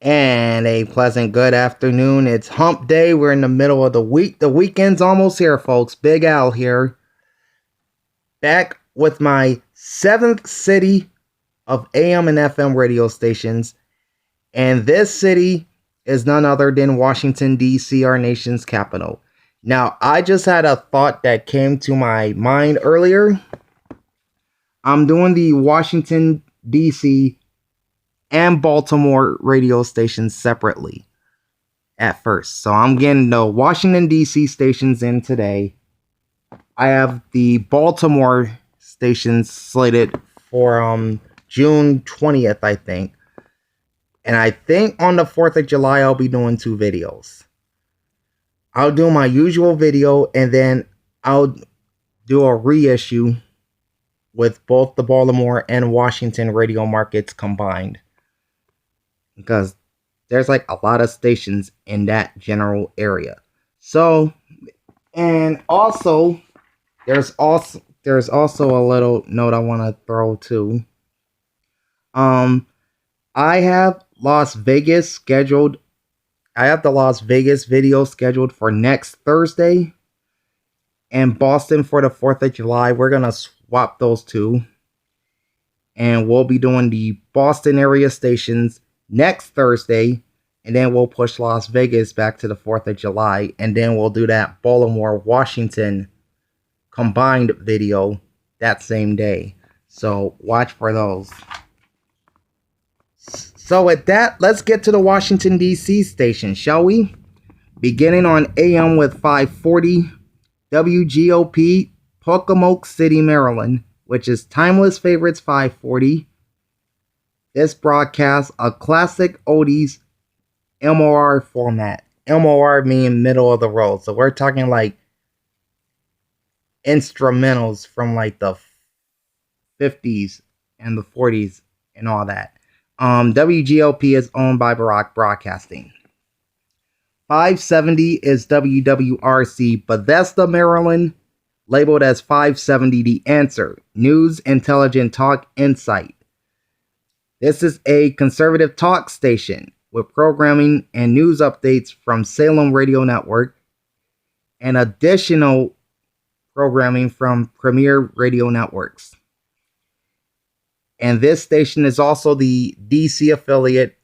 And a pleasant good afternoon. It's hump day. We're in the middle of the week. The weekend's almost here, folks. Big Al here. Back with my 7th city of AM and FM radio stations. And this city is none other than Washington, D.C., our nation's capital. Now, I just had a thought that came to my mind earlier. I'm doing the Washington, D.C., and Baltimore radio stations separately at first. So I'm getting the Washington, D.C. stations in today. I have the Baltimore stations slated for June 20th, I think. And I think on the 4th of July, I'll be doing 2 videos. I'll do my usual video, and then I'll do a reissue with both the Baltimore and Washington radio markets combined. Because there's like a lot of stations in that general area. So, and also, there's also a little note I want to throw too. I have Las Vegas scheduled. I have the Las Vegas video scheduled for next Thursday, and Boston for the 4th of July. We're gonna swap those two, and we'll be doing the Boston area stations next Thursday, and then we'll push Las Vegas back to the 4th of July, and then we'll do that Baltimore, Washington combined video that same day. So watch for those. So with that, let's get to the Washington, D.C. station, shall we? Beginning on AM with 540 WGOP, Pocomoke City, Maryland, which is Timeless Favorites 540. This broadcasts a classic oldies MOR format. MOR meaning middle of the road. So we're talking like instrumentals from like the 50s and the 40s and all that. WGOP is owned by Barack Broadcasting. 570 is WWRC Bethesda, Maryland, labeled as 570 The Answer. News, Intelligent Talk, Insight. This is a conservative talk station with programming and news updates from Salem Radio Network and additional programming from Premier Radio Networks. And this station is also the DC affiliate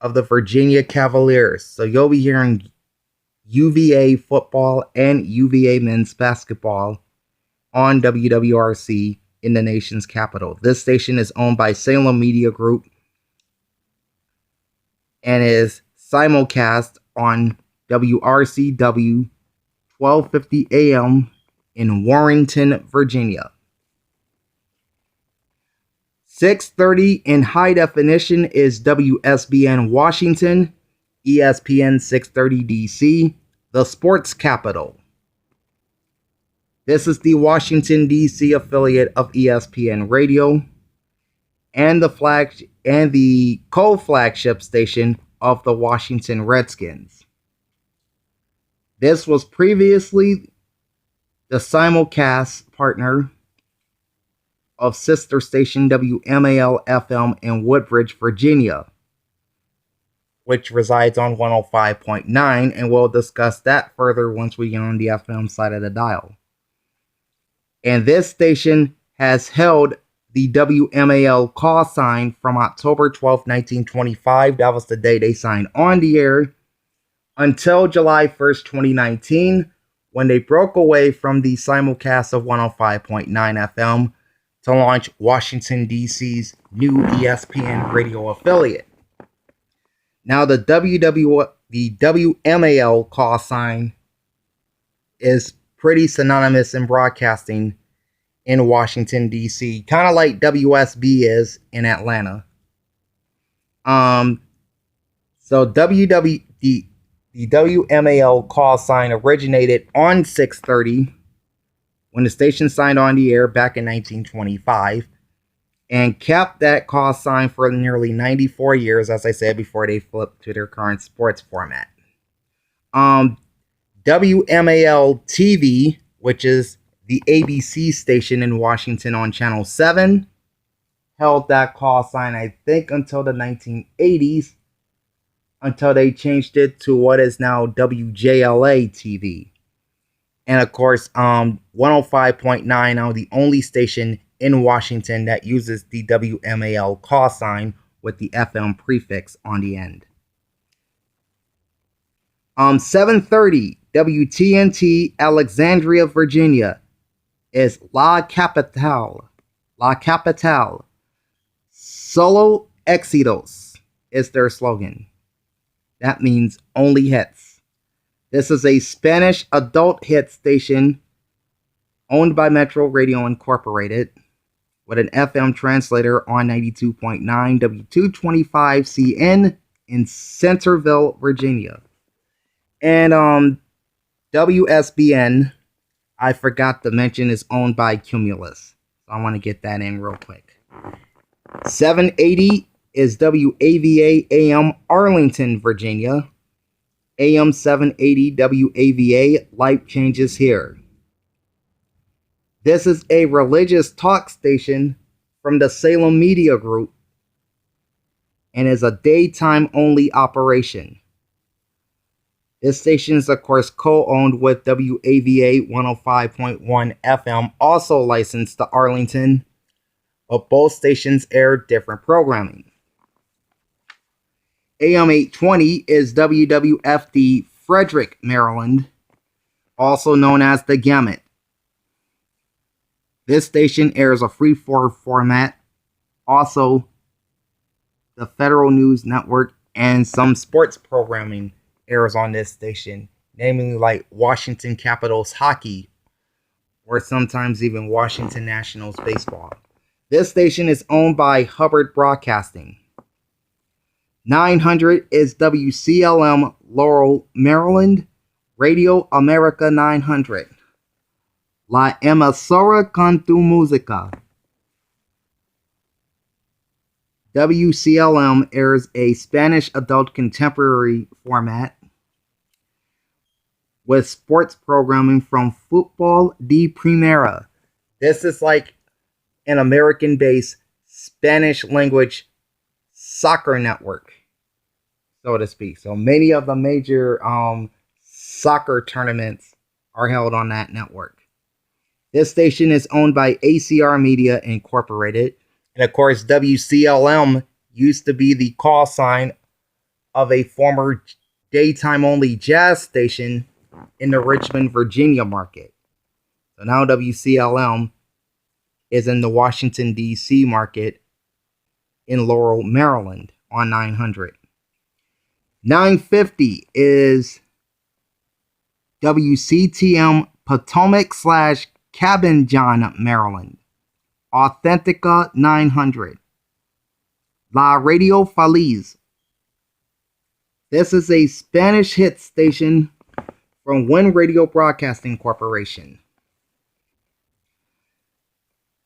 of the Virginia Cavaliers. So you'll be hearing UVA football and UVA men's basketball on WWRC in the nation's capital. This station is owned by Salem Media Group and is simulcast on WRCW 1250 AM in Warrenton, Virginia. 630 in high definition is WSBN Washington, ESPN 630 DC, the sports capital. This is the Washington, D.C. affiliate of ESPN Radio and the co-flagship station of the Washington Redskins. This was previously the simulcast partner of sister station WMAL-FM in Woodbridge, Virginia, which resides on 105.9, and we'll discuss that further once we get on the FM side of the dial. And this station has held the WMAL call sign from October 12, 1925. That was the day they signed on the air, until July 1st, 2019, when they broke away from the simulcast of 105.9 FM to launch Washington, D.C.'s new ESPN radio affiliate. Now, the WMAL call sign is pretty synonymous in broadcasting in Washington, D.C., kind of like WSB is in Atlanta. So the WMAL call sign originated on 630 when the station signed on the air back in 1925 and kept that call sign for nearly 94 years, as I said, before they flipped to their current sports format. WMAL TV, which is the ABC station in Washington on Channel 7, held that call sign, I think, until the 1980s, until they changed it to what is now WJLA TV. And of course, 105.9 now the only station in Washington that uses the WMAL call sign with the FM prefix on the end. 7:30 WTNT Alexandria, Virginia is La Capital. La Capital. Solo éxitos is their slogan. That means only hits. This is a Spanish adult hit station owned by Metro Radio Incorporated with an FM translator on 92.9 W225CN in Centerville, Virginia. And WSBN, I forgot to mention, is owned by Cumulus. So I want to get that in real quick. 780 is WAVA AM Arlington, Virginia. AM 780 WAVA, life changes here. This is a religious talk station from the Salem Media Group and is a daytime only operation. This station is, of course, co-owned with WAVA 105.1 FM, also licensed to Arlington, but both stations air different programming. AM 820 is WWFD Frederick, Maryland, also known as The Gamut. This station airs a free-form format, also the Federal News Network, and some sports programming airs on this station, namely like Washington Capitals hockey, or sometimes even Washington Nationals baseball. This station is owned by Hubbard Broadcasting. 900 is WCLM Laurel, Maryland, Radio America 900. La emisora con tu música. WCLM airs a Spanish adult contemporary format with sports programming from Football de Primera. This is like an American-based Spanish language soccer network, so to speak. So many of the major soccer tournaments are held on that network. This station is owned by ACR Media Incorporated. And of course, WCLM used to be the call sign of a former daytime-only jazz station in the Richmond, Virginia market. So now WCLM is in the Washington, D.C. market in Laurel, Maryland on 900. 950 is WCTM Potomac / Cabin John, Maryland. Authentica 900. La Radio Feliz. This is a Spanish hit station from Win Radio Broadcasting Corporation.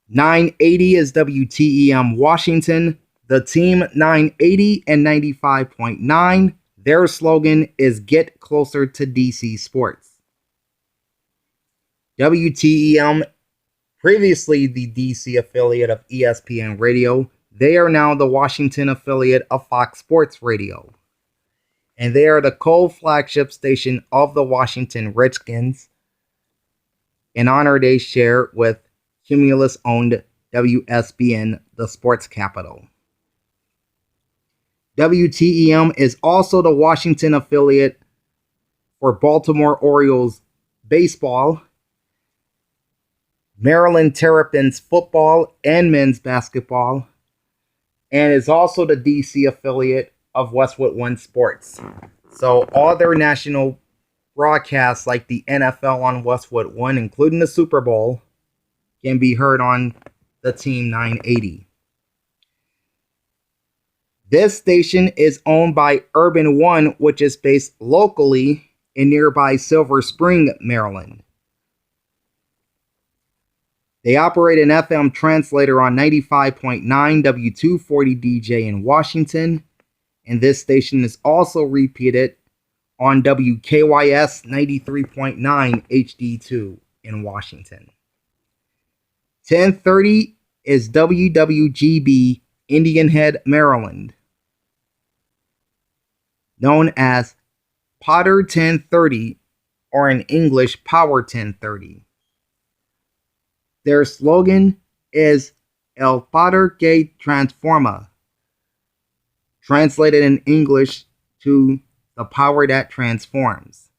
980 is WTEM Washington. The team 980 and 95.9. Their slogan is Get Closer to DC Sports. WTEM, previously the DC affiliate of ESPN Radio, they are now the Washington affiliate of Fox Sports Radio. And they are the co-flagship station of the Washington Redskins, an honor they share with Cumulus-owned WSBN, the sports capital. WTEM is also the Washington affiliate for Baltimore Orioles baseball, Maryland Terrapins football and men's basketball, and is also the DC affiliate of Westwood One Sports. So all their national broadcasts, like the NFL on Westwood One, including the Super Bowl, can be heard on the Team 980. This station is owned by Urban One, which is based locally in nearby Silver Spring, Maryland. They operate an FM translator on 95.9 W240DJ in Washington, and this station is also repeated on WKYS 93.9 HD2 in Washington. 1030 is WWGB Indian Head, Maryland. known as Potter 1030, or in English, Power 1030. Their slogan is El Poder que Transforma, translated in English to the power that transforms.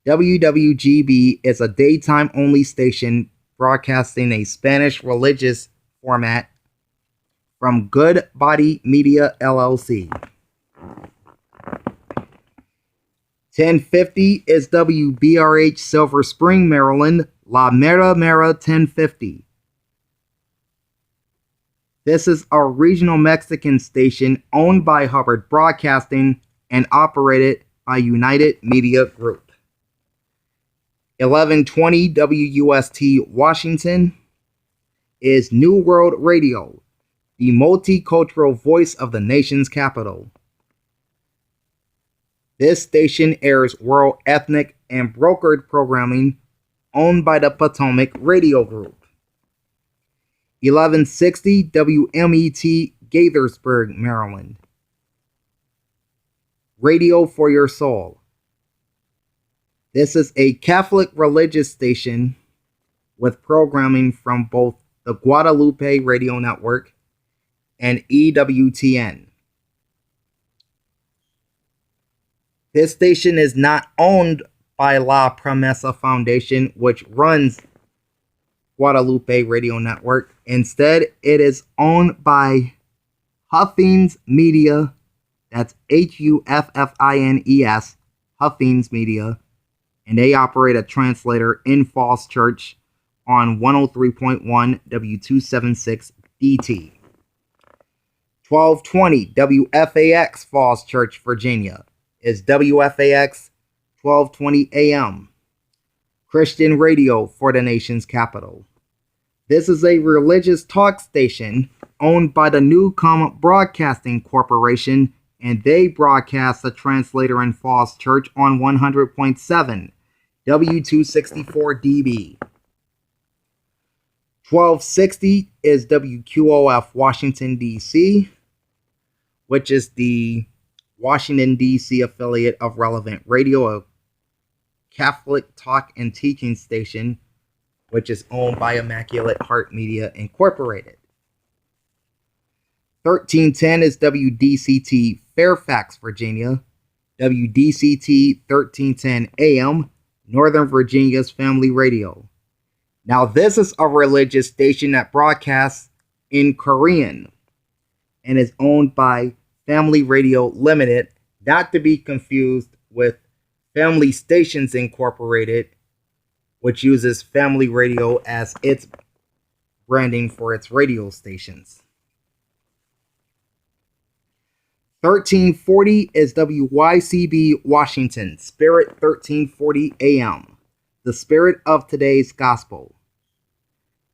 WWGB is a daytime-only station broadcasting a Spanish religious format from Good Body Media LLC. 1050 is WBRH Silver Spring, Maryland, La Mera Mera 1050. This is a regional Mexican station owned by Hubbard Broadcasting and operated by United Media Group. 1120 WUST Washington is New World Radio, the multicultural voice of the nation's capital. This station airs world ethnic and brokered programming owned by the Potomac Radio Group. 1160 WMET Gaithersburg, Maryland. Radio for Your Soul. This is a Catholic religious station with programming from both the Guadalupe Radio Network and EWTN. This station is not owned by La Promesa Foundation, which runs Guadalupe Radio Network. Instead, it is owned by Huffines Media, that's Huffines, Huffines Media, and they operate a translator in Falls Church on 103.1 W276DT. 1220 WFAX Falls Church, Virginia is WFAX 1220 AM, Christian radio for the nation's capital. This is a religious talk station owned by the Newcom Broadcasting Corporation, and they broadcast the translator in Falls Church on 100.7 W264DB. 1260 is WQOF Washington, D.C., which is the Washington, D.C. affiliate of Relevant Radio, a Catholic talk and teaching station, which is owned by Immaculate Heart Media Incorporated. 1310 is WDCT Fairfax, Virginia, WDCT 1310 AM, Northern Virginia's Family Radio. Now, this is a religious station that broadcasts in Korean and is owned by Family Radio Limited, not to be confused with Family Stations Incorporated, which uses Family Radio as its branding for its radio stations. 1340 is WYCB Washington, Spirit 1340 AM, the Spirit of Today's Gospel.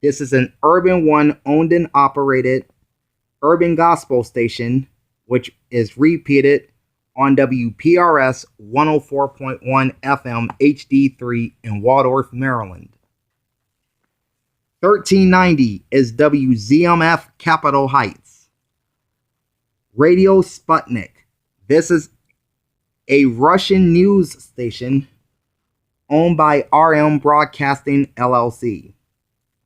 This is an Urban One owned and operated urban gospel station, which is repeated on WPRS 104.1 FM HD3 in Waldorf, Maryland. 1390 is WZMF Capitol Heights. Radio Sputnik. This is a Russian news station owned by RM Broadcasting LLC.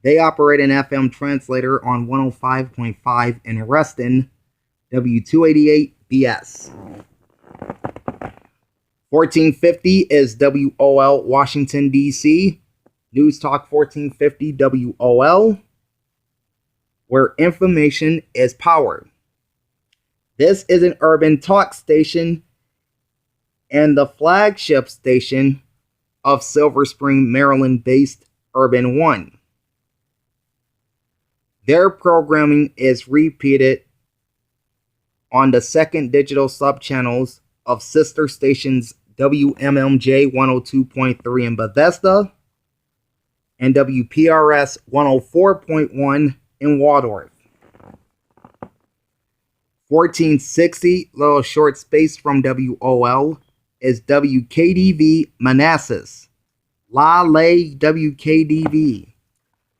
They operate an FM translator on 105.5 in Reston, W288BS. 1450 is WOL Washington, D.C., News Talk 1450 WOL, where information is power. This is an urban talk station and the flagship station of Silver Spring, Maryland-based Urban One. Their programming is repeated on the second digital sub-channels of sister stations WMMJ 102.3 in Bethesda and WPRS 104.1 in Waldorf. 1460, little short space from WOL, is WKDV Manassas. La Ley WKDV.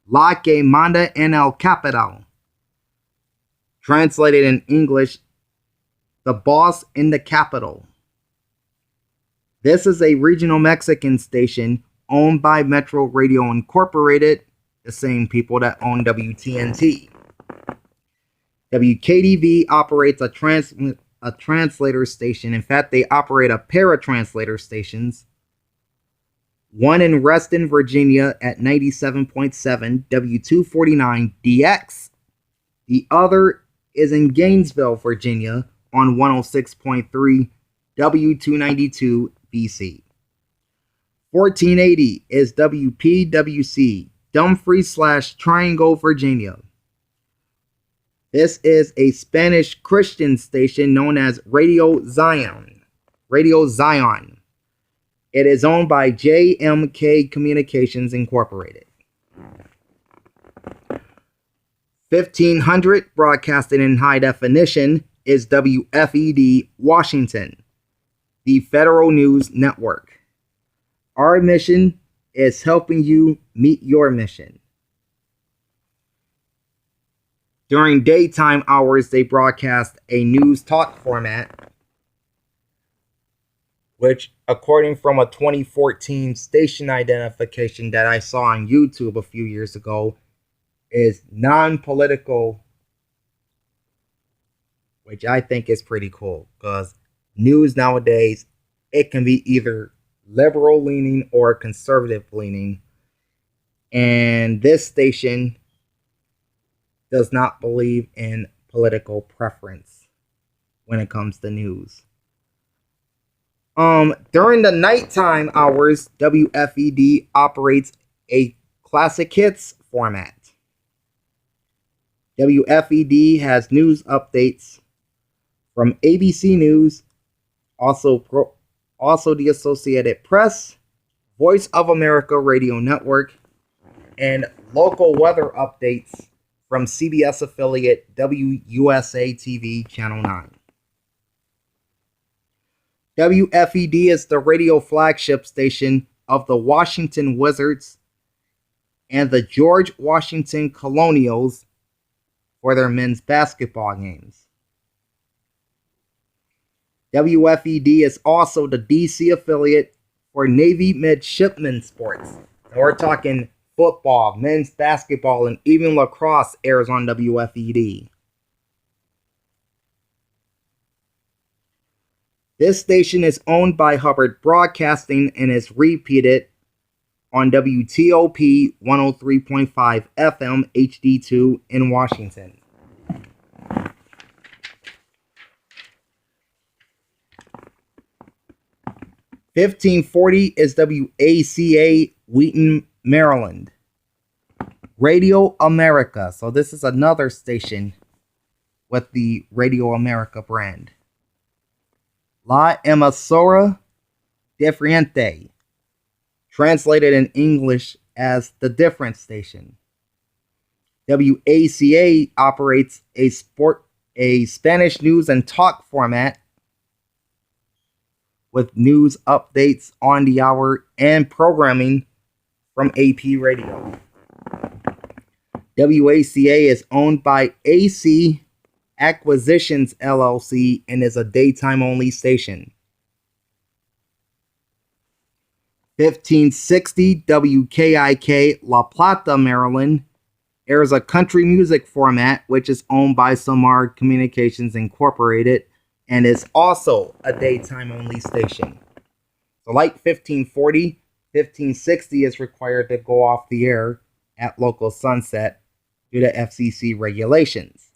La que manda en el capital. Translated in English, the boss in the capital. This is a regional Mexican station owned by Metro Radio Incorporated, the same people that own WTNT. WKDV operates a translator station. In fact, they operate a pair of translator stations. One in Reston, Virginia at 97.7 W249DX. The other is in Gainesville, Virginia on 106.3 W292BC. 1480 is WPWC, Dumfries/Triangle, Virginia. This is a Spanish Christian station known as Radio Zion. Radio Zion. It is owned by JMK Communications Incorporated. 1500, broadcasting in high definition, is WFED Washington, the Federal News Network. Our mission is helping you meet your mission. During daytime hours, they broadcast a news talk format, which, according from a 2014 station identification that I saw on YouTube a few years ago, is non-political, which I think is pretty cool, because news nowadays, it can be either liberal leaning or conservative leaning, and this station does not believe in political preference when it comes to news. During the nighttime hours, WFED operates a classic hits format. WFED has news updates from ABC News, also the Associated Press, Voice of America Radio Network, and local weather updates from CBS affiliate WUSA TV Channel 9. WFED is the radio flagship station of the Washington Wizards and the George Washington Colonials for their men's basketball games. WFED is also the DC affiliate for Navy Midshipmen Sports. And we're talking football, men's basketball, and even lacrosse airs on WFED. This station is owned by Hubbard Broadcasting and is repeated on WTOP 103.5 FM HD2 in Washington. (1540) is WACA Wheaton, Maryland. Radio America. So this is another station with the Radio America brand. La Emisora Diferente, translated in English as the different station. WACA operates a Spanish news and talk format with news updates on the hour and programming from AP Radio. WACA is owned by AC Acquisitions LLC and is a daytime-only station. 1560 WKIK La Plata, Maryland, airs a country music format which is owned by Samar Communications Incorporated and is also a daytime-only station. So like 1540, 1560 is required to go off the air at local sunset due to FCC regulations.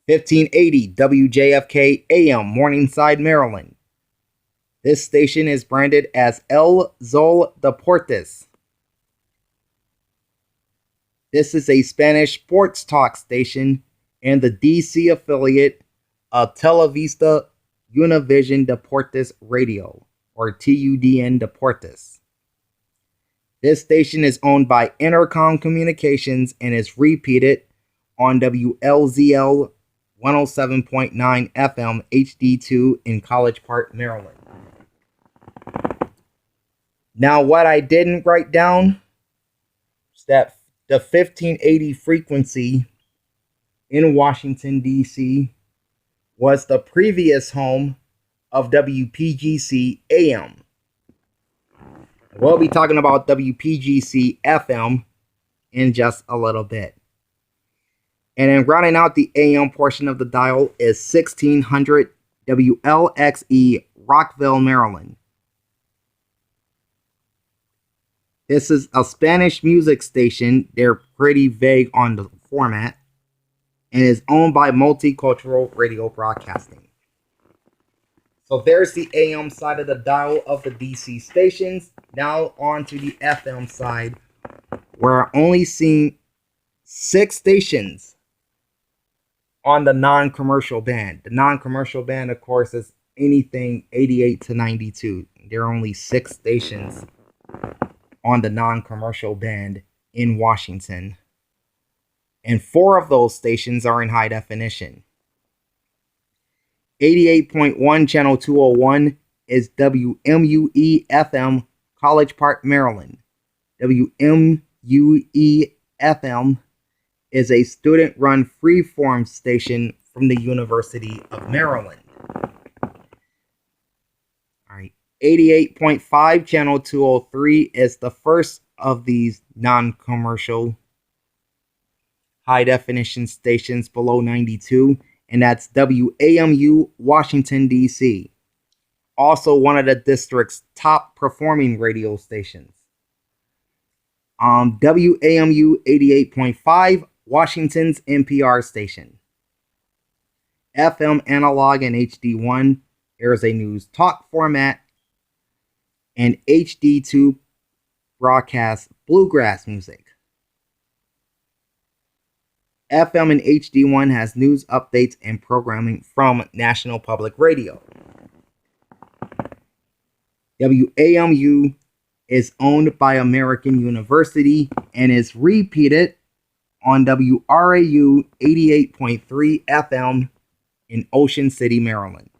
1580 WJFK AM, Morningside, Maryland. This station is branded as El Zol Deportes. This is a Spanish sports talk station and the DC affiliate of Televisa Univision Deportes Radio, or TUDN Deportes. This station is owned by Intercom Communications and is repeated on WLZL 107.9 FM HD2 in College Park, Maryland. Now, what I didn't write down is that the 1580 frequency in Washington, D.C. was the previous home of WPGC AM, We'll be talking about WPGC FM in just a little bit. And then rounding out the AM portion of the dial is 1600 WLXE Rockville, Maryland. This is a Spanish music station. They're pretty vague on the format and is owned by Multicultural Radio Broadcasting. So there's the AM side of the dial of the DC stations. Now on to the FM side, where I only seen 6 stations on the non-commercial band. The non-commercial band, of course, is anything 88 to 92. There are only 6 stations on the non-commercial band in Washington. And 4 of those stations are in high definition. 88.1 channel 201 is WMUE FM, College Park, Maryland. WMUE FM is a student-run freeform station from the University of Maryland. All right, 88.5 channel 203 is the first of these non-commercial high-definition stations below 92, and that's WAMU, Washington, D.C. Also one of the district's top-performing radio stations. WAMU 88.5, Washington's NPR station. FM analog and HD1 airs a news talk format, and HD2 broadcasts bluegrass music. FM and HD1 has news updates and programming from National Public Radio. WAMU is owned by American University and is repeated on WRAU 88.3 FM in Ocean City, Maryland.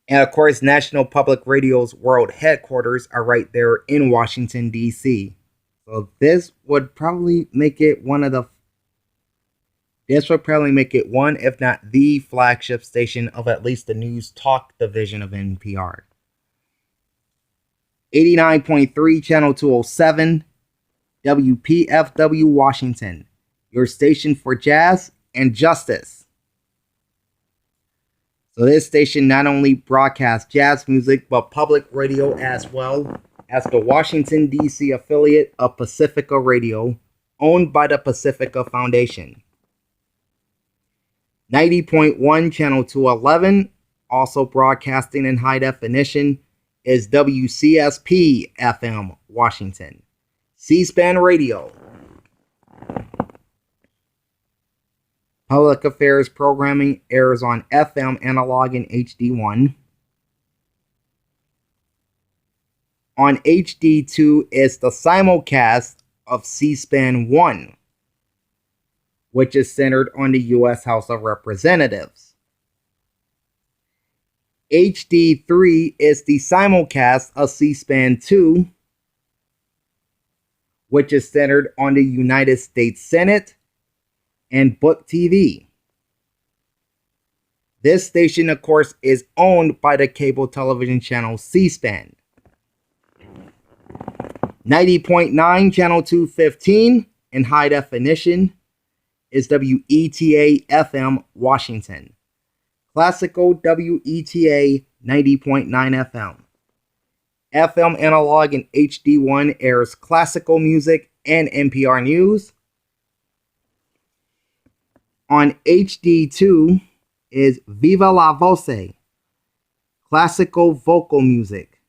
And of course, National Public Radio's world headquarters are right there in Washington, D.C. So this would probably make it one, if not the flagship station of at least the news talk division of NPR. 89.3 channel 207, WPFW Washington, your station for jazz and justice. So this station not only broadcasts jazz music, but public radio as well, as the Washington, D.C. affiliate of Pacifica Radio, owned by the Pacifica Foundation. 90.1 channel 211, also broadcasting in high definition, is WCSP FM Washington. C-SPAN Radio. Public affairs programming airs on FM analog and HD1. On HD2 is the simulcast of C-SPAN 1, which is centered on the U.S. House of Representatives. HD3 is the simulcast of C-SPAN 2, which is centered on the United States Senate and Book TV. This station, of course, is owned by the cable television channel C-SPAN. 90.9 channel 215 in high definition is WETA FM Washington. Classical WETA 90.9 FM. FM analog and HD1 airs classical music and NPR news. On HD2 is Viva la Voce, classical vocal music.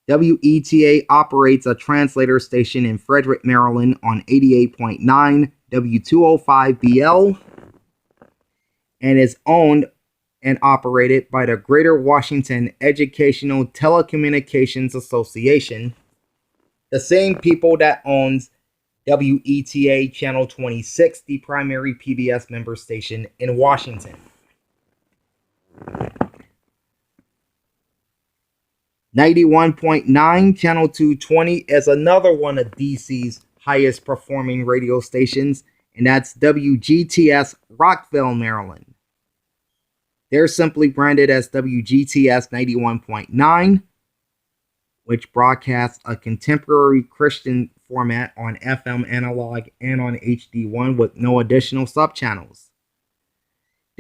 WETA operates a translator station in Frederick, Maryland on 88.9 W205BL and is owned and operated by the Greater Washington Educational Telecommunications Association, the same people that owns WETA Channel 26, the primary PBS member station in Washington. 91.9 Channel 220 is another one of DC's highest performing radio stations, and that's WGTS Rockville, Maryland. They're simply branded as WGTS 91.9, which broadcasts a contemporary Christian format on FM analog and on HD1 with no additional subchannels.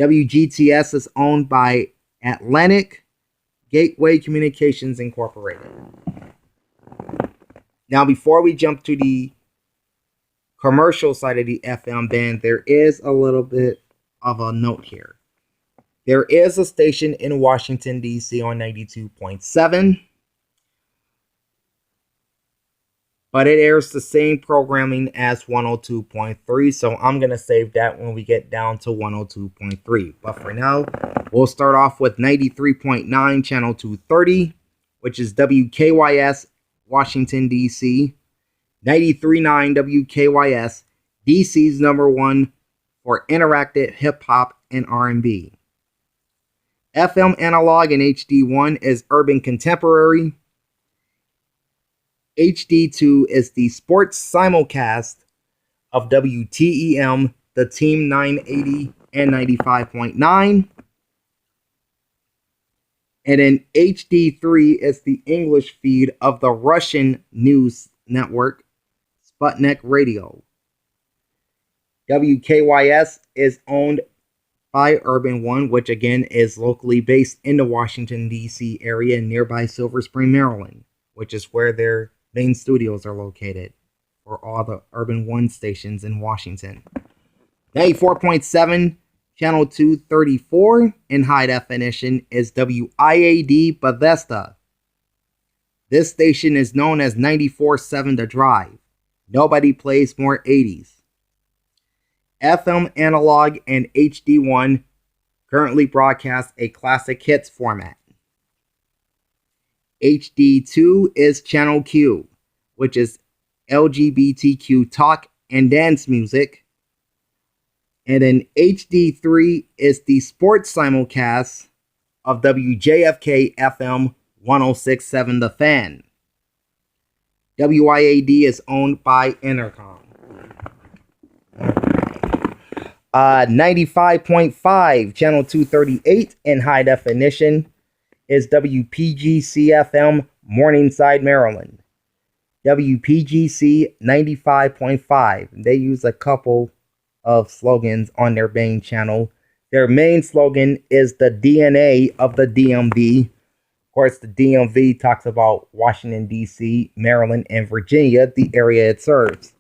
WGTS is owned by Atlantic Gateway Communications Incorporated. Now, before we jump to the commercial side of the FM band, there is a little bit of a note here. There is a station in Washington, D.C. on 92.7, but it airs the same programming as 102.3, so I'm going to save that when we get down to 102.3. But for now, we'll start off with 93.9, channel 230, which is WKYS, Washington, D.C., 93.9 WKYS, DC's number one for interactive hip-hop and R&B. FM analog and HD1 is urban contemporary. HD2 is the sports simulcast of WTEM, the Team 980 and 95.9. And then HD3 is the English feed of the Russian news network, Sputnik Radio. WKYS is owned by Urban One, which again is locally based in the Washington, D.C. area and nearby Silver Spring, Maryland, which is where their main studios are located for all the Urban One stations in Washington. 94.7, channel 234 in high definition is WIAD Bethesda. This station is known as 94.7 The Drive. Nobody plays more 80s. FM analog and HD1 currently broadcast a classic hits format. HD2 is channel Q, which is LGBTQ talk and dance music. And then HD3 is the sports simulcast of WJFK FM 106.7 The Fan. WIAD is owned by Entercom. 95.5, channel 238 in high definition is WPGC FM Morningside, Maryland. WPGC 95.5. They use a couple of slogans on their main channel. Their main slogan is the DNA of the DMV. Of course, the DMV talks about Washington, D.C., Maryland, and Virginia, the area it serves.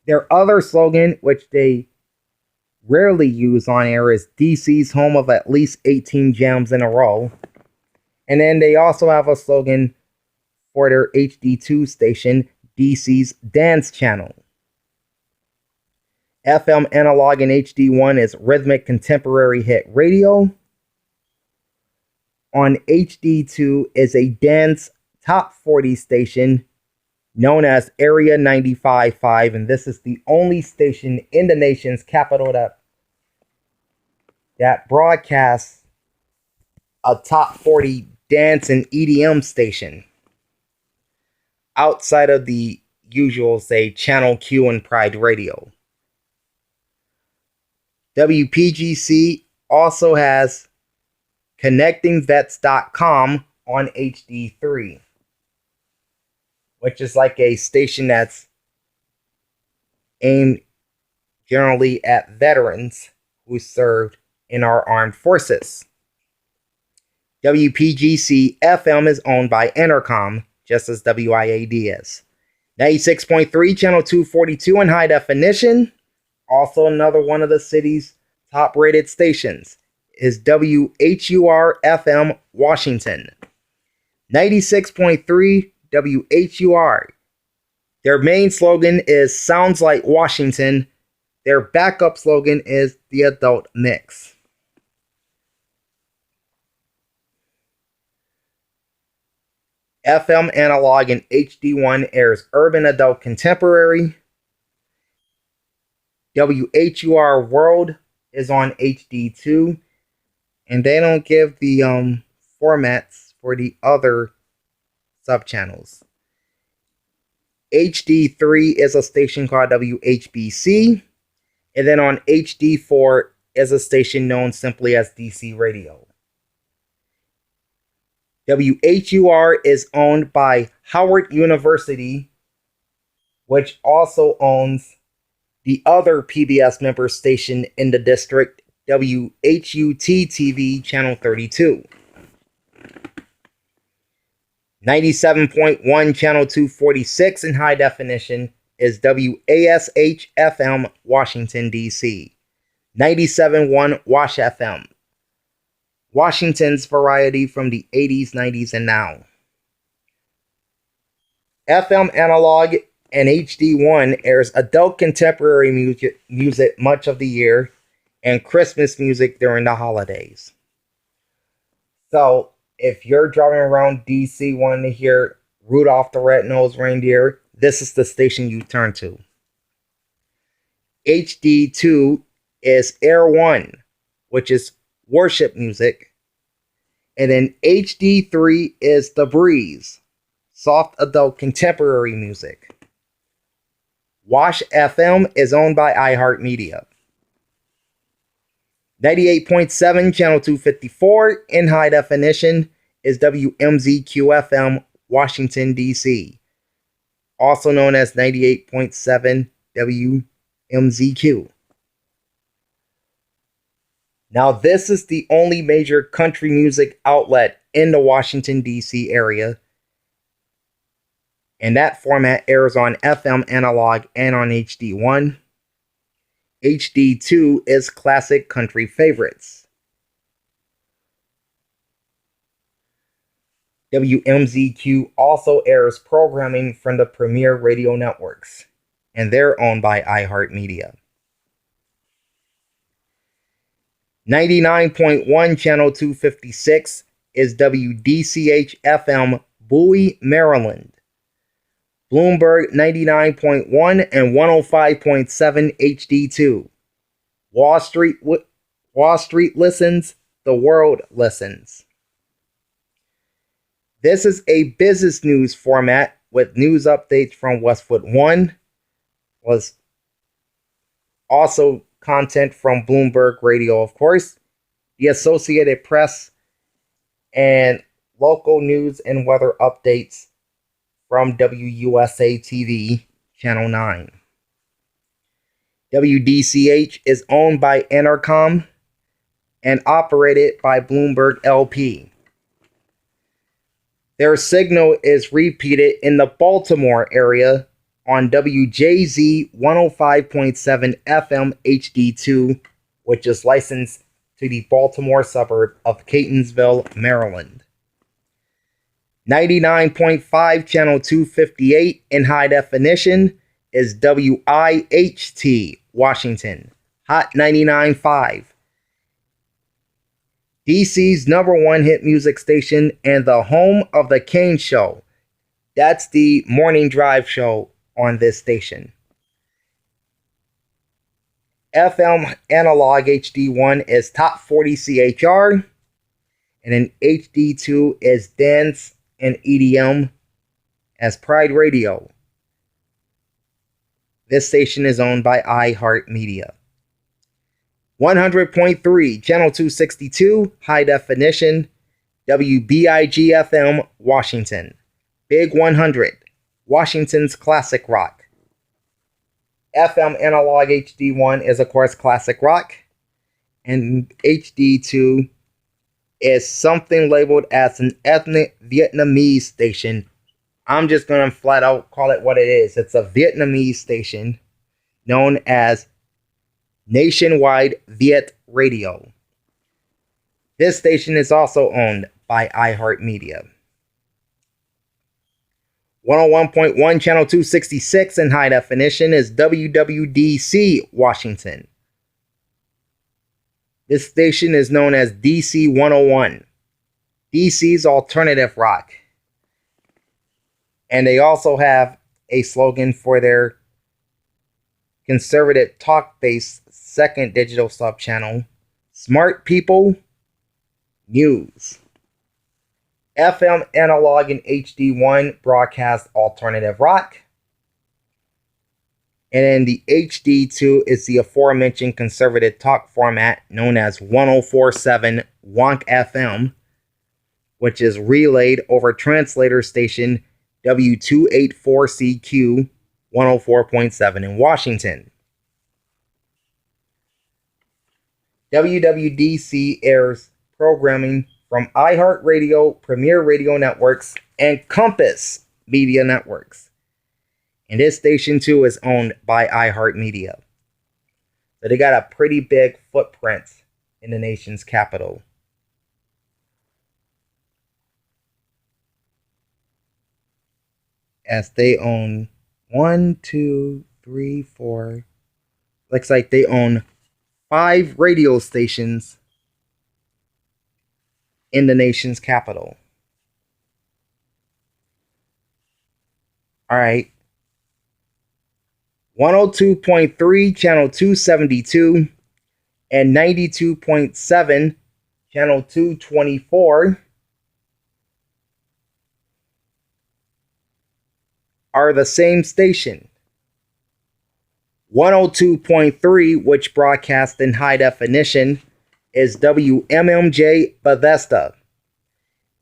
Their other slogan, which they rarely use on air, is DC's home of at least 18 jams in a row. And then they also have a slogan for their HD2 station, DC's Dance Channel. FM analog and HD1 is Rhythmic Contemporary Hit Radio. On HD2 is a dance top 40 station known as Area 95.5, and this is the only station in the nation's capital that broadcasts a top 40 dance and EDM station outside of the usual, say, Channel Q and Pride Radio. WPGC also has ConnectingVets.com on HD3, which is like a station that's aimed generally at veterans who served in our armed forces. WPGC FM is owned by Entercom, just as WIAD is. 96.3, channel 242 in high definition, also another one of the city's top rated stations, is WHUR FM Washington. 96.3 WHUR. Their main slogan is Sounds Like Washington. Their backup slogan is The Adult Mix. FM analog and HD1 airs Urban Adult Contemporary. WHUR World is on HD2. And they don't give the formats for the other subchannels. HD3 is a station called WHBC. And then on HD4 is a station known simply as DC Radio. WHUR is owned by Howard University, which also owns the other PBS member station in the district, WHUT-TV Channel 32. 97.1 Channel 246 in high definition is WASH-FM Washington, D.C. 97.1 Wash FM, Washington's variety from the 80s, 90s, and now. FM Analog and HD1 airs adult contemporary music much of the year and Christmas music during the holidays. So, if you're driving around DC wanting to hear Rudolph the Red-Nosed Reindeer, this is the station you turn to. HD2 is Air 1, which is worship music. And then HD3 is The Breeze, soft adult contemporary music. Wash FM is owned by iHeartMedia. 98.7 Channel 254 in high definition is WMZQ-FM Washington, D.C., also known as 98.7 WMZQ. Now, this is the only major country music outlet in the Washington, D.C. area, and that format airs on FM Analog and on HD1. HD2 is classic country favorites. WMZQ also airs programming from the Premier Radio Networks, and they're owned by iHeartMedia. 99.1 Channel 256 is WDCH-FM Bowie, Maryland. Bloomberg 99.1 and 105.7 HD2. Wall Street listens, the world listens. This is a business news format with news updates from Westwood One, was also content from Bloomberg Radio, of course, the Associated Press, and local news and weather updates from WUSA TV, Channel 9. WDCH is owned by Entercom and operated by Bloomberg LP. Their signal is repeated in the Baltimore area on WJZ 105.7 FM HD2, which is licensed to the Baltimore suburb of Catonsville, Maryland. 99.5 Channel 258 in high definition is WIHT Washington, Hot 99.5. DC's #1 hit music station and the home of The Kane Show. That's the morning drive show on this station. FM Analog HD1 is Top 40 CHR, and then HD2 is Dance and EDM as Pride Radio. This station is owned by iHeartMedia. 100.3 Channel 262 high definition WBIG-FM Washington. Big 100 Washington's classic rock. FM Analog HD1 is of course classic rock, and HD2 is something labeled as an ethnic Vietnamese station. I'm just going to flat out call it what it is. It's a Vietnamese station known as Nationwide Viet Radio. This station is also owned by iHeartMedia. 101.1 Channel 266 in high definition is WWDC Washington. This station is known as DC 101, DC's alternative rock. And they also have a slogan for their conservative talk-based second digital sub-channel, Smart People News. FM Analog and HD1 broadcast alternative rock. And then the HD2 is the aforementioned conservative talk format known as 1047 WONK FM, which is relayed over translator station W284CQ 104.7 in Washington. WWDC airs programming from iHeartRadio, Premier Radio Networks, and Compass Media Networks. And this station too is owned by iHeartMedia. So they got a pretty big footprint in the nation's capital. As they own 1, 2, 3, 4. Looks like they own 5 radio stations in the nation's capital. All right. 102.3, channel 272, and 92.7, channel 224, are the same station. 102.3, which broadcasts in high definition, is WMMJ Bethesda.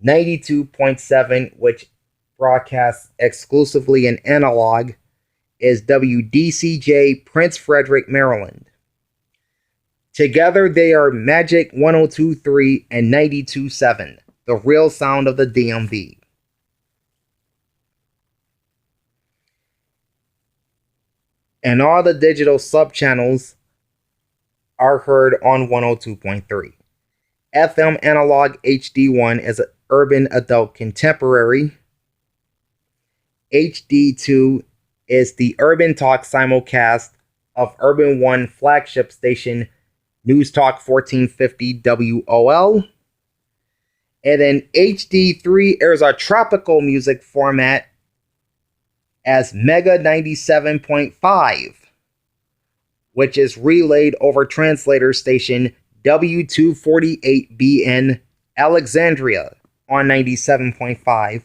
92.7, which broadcasts exclusively in analog, is WDCJ Prince Frederick, Maryland. Together they are Magic 102.3 and 92.7, the real sound of the DMV. And all the digital subchannels are heard on 102.3. FM Analog HD1 is an urban adult contemporary. HD2 is the Urban Talk simulcast of Urban One flagship station News Talk 1450 WOL. And then HD3 airs a tropical music format as Mega 97.5, which is relayed over translator station W248BN Alexandria on 97.5.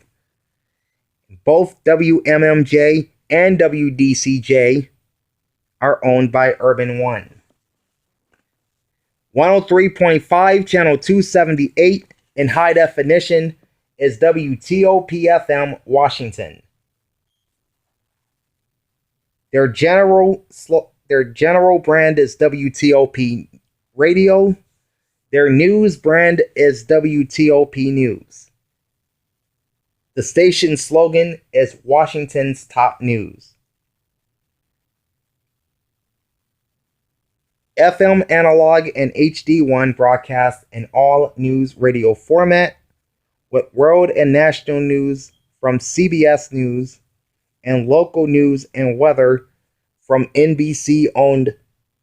Both WMMJ and WDCJ are owned by Urban One. 103.5, channel 278 in high definition is WTOP-FM Washington. Their general brand is WTOP Radio. Their news brand is WTOP News. The station's slogan is Washington's Top News. FM Analog and HD1 broadcast in all news radio format with world and national news from CBS News and local news and weather from NBC-owned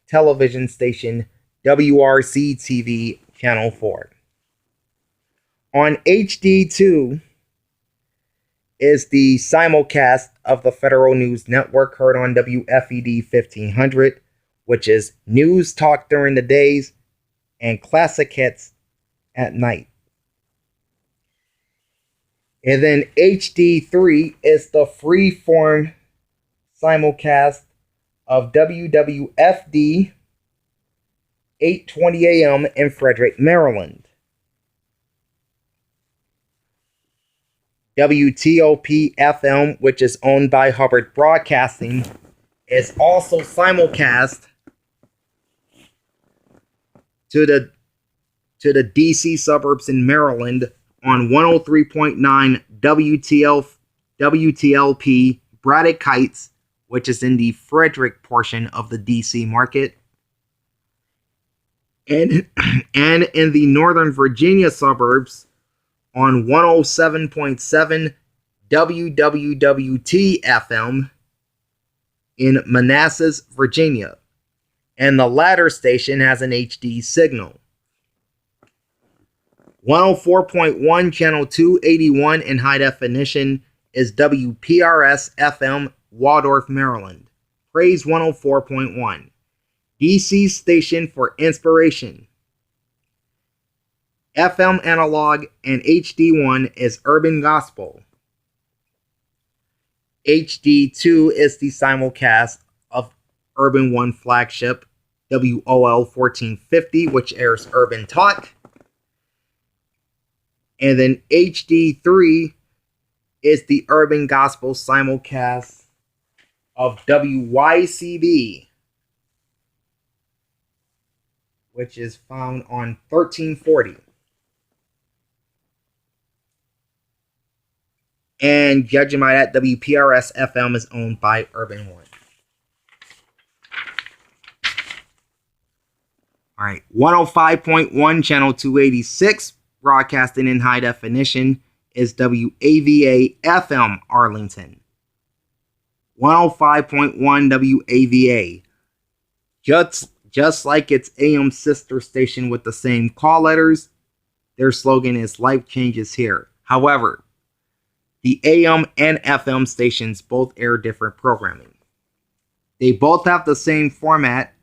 television station WRC-TV Channel 4. On HD2 is the simulcast of the Federal News Network heard on WFED 1500, which is news talk during the days and classic hits at night. And then HD3 is the free-form simulcast of WWFD 8:20 a.m. in Frederick, Maryland. WTOP-FM, which is owned by Hubbard Broadcasting, is also simulcast to the DC suburbs in Maryland on 103.9 WTLP Braddock Heights, which is in the Frederick portion of the DC market, and in the Northern Virginia suburbs on 107.7 WWWT-FM in Manassas, Virginia. And the latter station has an HD signal. 104.1, channel 281 in high definition is WPRS-FM, Waldorf, Maryland. Praise 104.1. DC station for inspiration. FM Analog and HD1 is Urban Gospel. HD2 is the simulcast of Urban One flagship, WOL 1450, which airs Urban Talk. And then HD3 is the Urban Gospel simulcast of WYCB, which is found on 1340. And judging by that, WPRS FM is owned by Urban One. All right, 105.1, channel 286, broadcasting in high definition, is WAVA FM Arlington. 105.1 WAVA. Just like its AM sister station with the same call letters, their slogan is "Life Changes Here." However, the AM and FM stations both air different programming. They both have the same format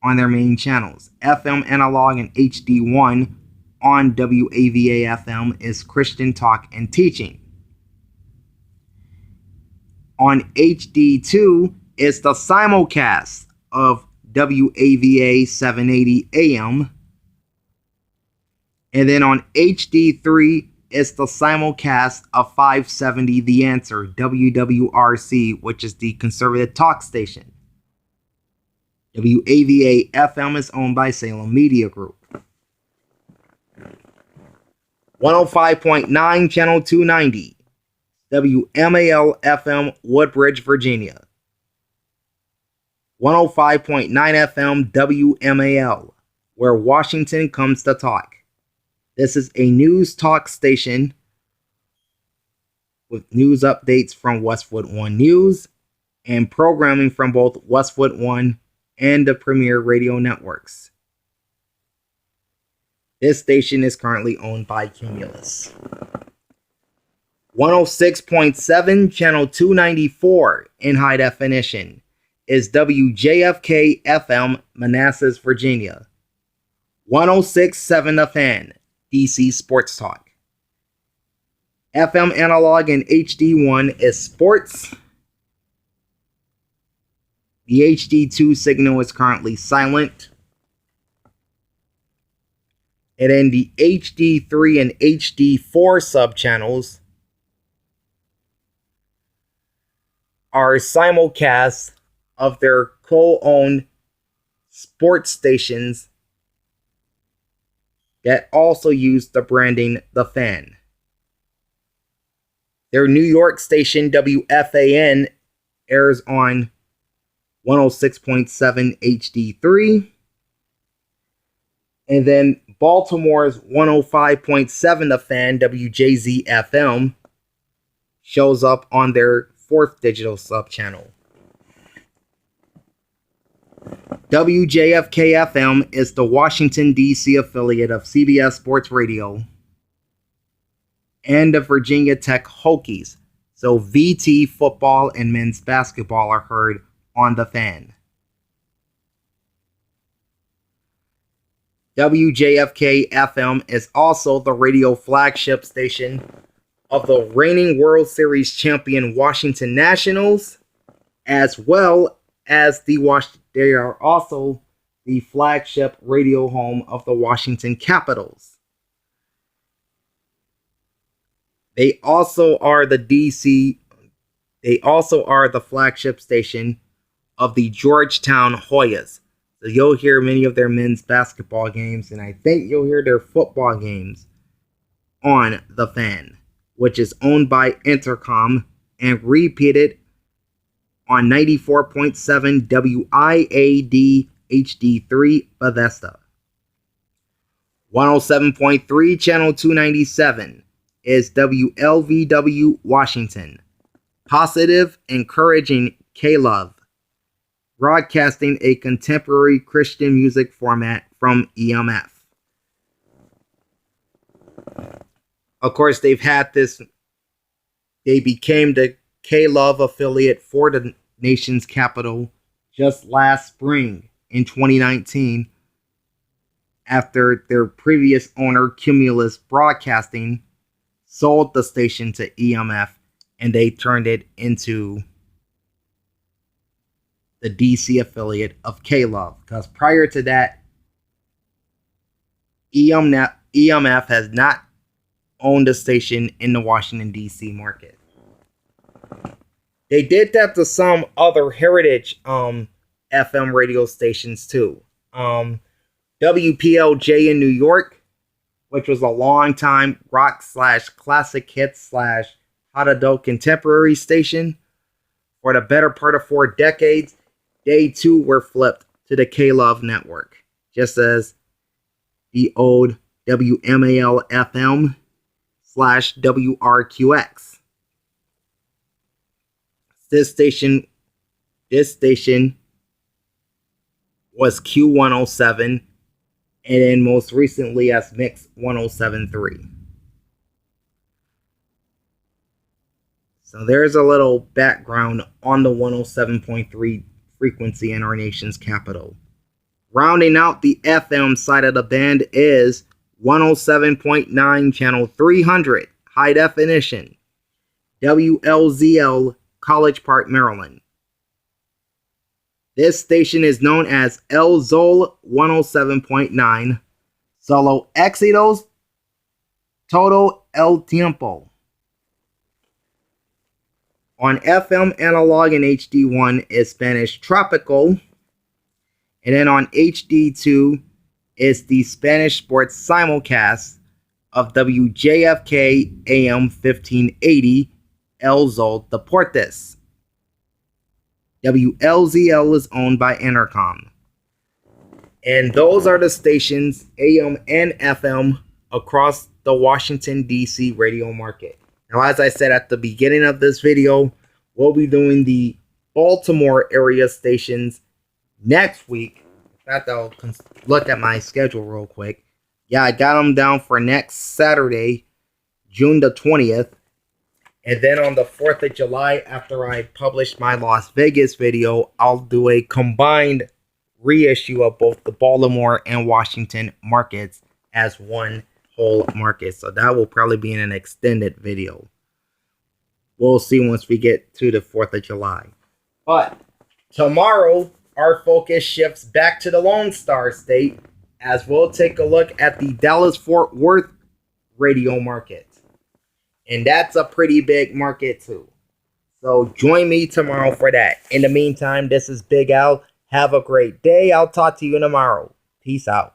on their main channels. FM analog and HD1 on WAVA FM is Christian Talk and Teaching. On HD2 is the simulcast of WAVA 780 AM. And then on HD3 is the simulcast of 570 The Answer, WWRC, which is the conservative talk station. WAVA FM is owned by Salem Media Group. 105.9, channel 290, WMAL FM, Woodbridge, Virginia. 105.9 FM, WMAL, where Washington comes to talk. This is a news talk station with news updates from Westwood One News and programming from both Westwood One and the Premier Radio Networks. This station is currently owned by Cumulus. 106.7, channel 294 in high definition is WJFK FM, Manassas, Virginia. 106.7 The Fan, DC Sports Talk. FM analog and HD1 is sports. The HD2 signal is currently silent. And then the HD3 and HD4 subchannels are simulcasts of their co-owned sports stations that also use the branding The Fan. Their New York station, WFAN, airs on 106.7 HD3. And then Baltimore's 105.7 The Fan, WJZ FM, shows up on their fourth digital subchannel. WJFK FM is the Washington, D.C. affiliate of CBS Sports Radio and the Virginia Tech Hokies. So VT football and men's basketball are heard on The Fan. WJFK FM is also the radio flagship station of the reigning World Series champion Washington Nationals, as well as they are also the flagship radio home of the Washington Capitals. They also are the flagship station of the Georgetown Hoyas. So you'll hear many of their men's basketball games, and I think you'll hear their football games on The Fan, which is owned by Intercom and repeated on 94.7 WIAD HD3 Bethesda. 107.3, channel 297 is WLVW Washington. Positive, encouraging K-Love, broadcasting a contemporary Christian music format from EMF. Of course, they became the K-Love affiliate for the nation's capital just last spring in 2019, after their previous owner, Cumulus Broadcasting, sold the station to EMF, and they turned it into the DC affiliate of K-Love. Because prior to that, EMF has not owned a station in the Washington, D.C. market. They did that to some other heritage FM radio stations too. WPLJ in New York, which was a long time rock / classic hits / hot adult contemporary station. For the better part of 4 decades, they too were flipped to the K-Love network, just as the old WMAL FM / WRQX. This station was Q107, and then most recently as Mix 107.3. So there's a little background on the 107.3 frequency in our nation's capital. Rounding out the FM side of the band is 107.9 channel 300 high definition, WLZL, College Park, Maryland. This station is known as El Zol 107.9, Solo Éxitos, Todo el Tiempo. On FM analog and HD1 is Spanish Tropical, and then on HD2 is the Spanish sports simulcast of WJFK AM 1580 El Zol Deportes. WLZL is owned by Entercom. And those are the stations, AM and FM, across the Washington, D.C. radio market. Now, as I said at the beginning of this video, we'll be doing the Baltimore area stations next week. In fact, I'll look at my schedule real quick. Yeah, I got them down for next Saturday, June the 20th. And then on the 4th of July, after I publish my Las Vegas video, I'll do a combined reissue of both the Baltimore and Washington markets as one whole market. So that will probably be in an extended video. We'll see once we get to the 4th of July. But tomorrow, our focus shifts back to the Lone Star State as we'll take a look at the Dallas-Fort Worth radio market. And that's a pretty big market too. So join me tomorrow for that. In the meantime, this is Big Al. Have a great day. I'll talk to you tomorrow. Peace out.